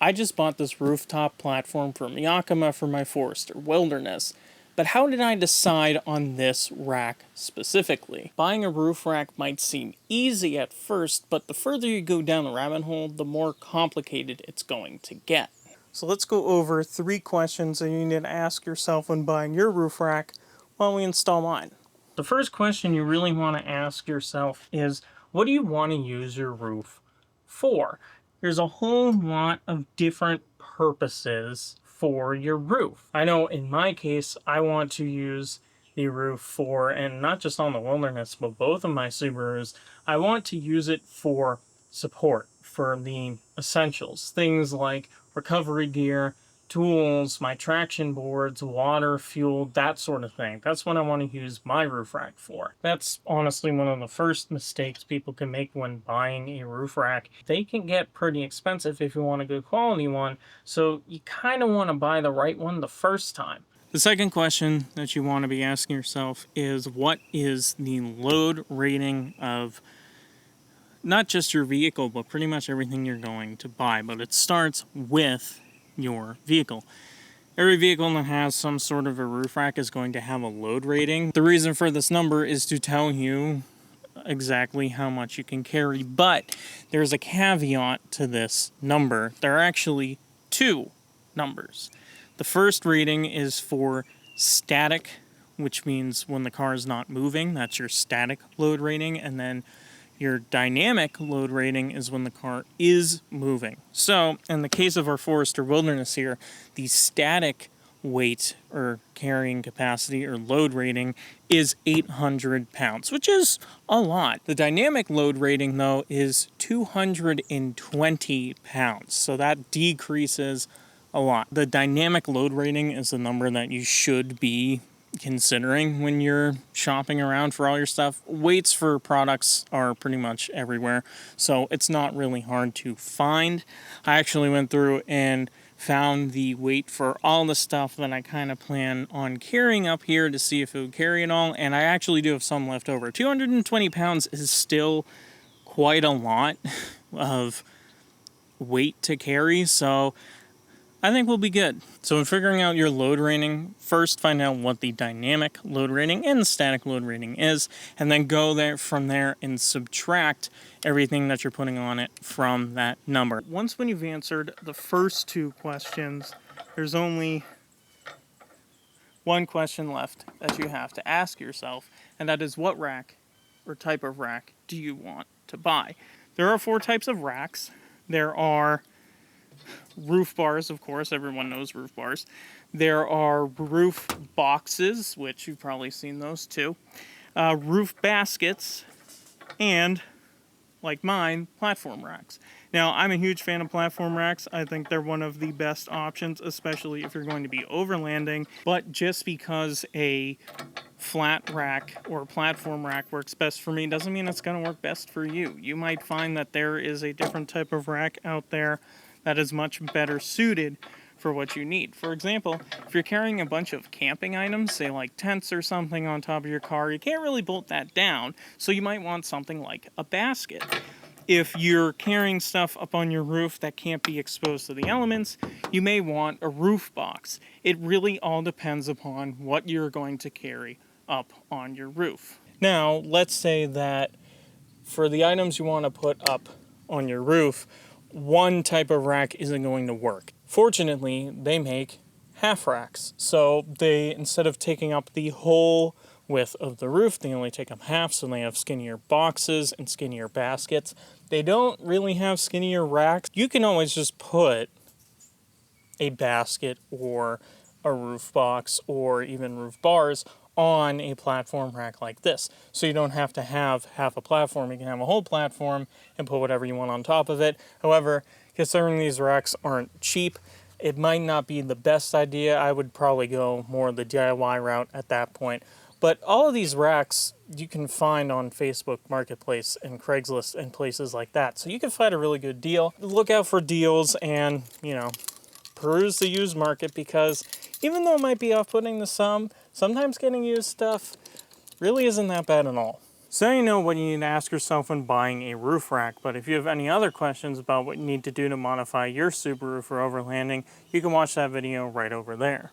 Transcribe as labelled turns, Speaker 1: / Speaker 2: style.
Speaker 1: I just bought this rooftop platform from Yakima for my Forester Wilderness, but how did I decide on this rack specifically? Buying a roof rack might seem easy at first, but the further you go down the rabbit hole, the more complicated it's going to get. So let's go over 3 questions that you need to ask yourself when buying your roof rack while we install mine. The first question you really want to ask yourself is, what do you want to use your roof for? There's a whole lot of different purposes for your roof. I know in my case, I want to use the roof for, and not just on the Wilderness, but both of my Subarus, I want to use it for support, for the essentials. Things like recovery gear, tools, my traction boards, water, fuel, that sort of thing. That's what I want to use my roof rack for. That's honestly one of the first mistakes people can make when buying a roof rack. They can get pretty expensive if you want a good quality one, so you kind of want to buy the right one the first time. The second question that you want to be asking yourself is, what is the load rating of not just your vehicle, but pretty much everything you're going to buy? But it starts with your vehicle. Every vehicle that has some sort of a roof rack is going to have a load rating. The reason for this number is to tell you exactly how much you can carry, but there's a caveat to this number. There are actually 2 numbers. The first rating is for static, which means when the car is not moving, that's your static load rating, and then your dynamic load rating is when the car is moving. So, in the case of our Forester Wilderness here, the static weight or carrying capacity or load rating is 800 pounds, which is a lot. The dynamic load rating, though, is 220 pounds, so that decreases a lot. The dynamic load rating is the number that you should be considering when you're shopping around for all your stuff. Weights for products are pretty much everywhere, so it's not really hard to find. I actually went through and found the weight for all the stuff that I kind of plan on carrying up here to see if it would carry it all, and I actually do have some left over. 220 pounds is still quite a lot of weight to carry, so I think we'll be good. So in figuring out your load rating, first find out what the dynamic load rating and the static load rating is, and then go there from there and subtract everything that you're putting on it from that number. Once when you've answered the first 2 questions, there's only one question left that you have to ask yourself, and that is, what rack or type of rack do you want to buy? There are 4 types of racks. There are roof bars, of course, everyone knows roof bars. There are roof boxes, which you've probably seen those too. Roof baskets, and, like mine, platform racks. Now, I'm a huge fan of platform racks. I think they're one of the best options, especially if you're going to be overlanding. But just because a flat rack or platform rack works best for me doesn't mean it's going to work best for you. You might find that there is a different type of rack out there that is much better suited for what you need. For example, if you're carrying a bunch of camping items, say like tents or something on top of your car, you can't really bolt that down, so you might want something like a basket. If you're carrying stuff up on your roof that can't be exposed to the elements, you may want a roof box. It really all depends upon what you're going to carry up on your roof. Now, let's say that for the items you want to put up on your roof, one type of rack isn't going to work. Fortunately, they make half racks. So they, instead of taking up the whole width of the roof, they only take up half, so they have skinnier boxes and skinnier baskets. They don't really have skinnier racks. You can always just put a basket or a roof box or even roof bars on a platform rack like this. So you don't have to have half a platform. You can have a whole platform and put whatever you want on top of it. However, considering these racks aren't cheap, it might not be the best idea. I would probably go more the DIY route at that point. But all of these racks you can find on Facebook Marketplace and Craigslist and places like that. So you can find a really good deal. Look out for deals and, peruse the used market, because even though it might be off-putting to some, sometimes getting used stuff really isn't that bad at all. So now you know what you need to ask yourself when buying a roof rack, but if you have any other questions about what you need to do to modify your Subaru for overlanding, you can watch that video right over there.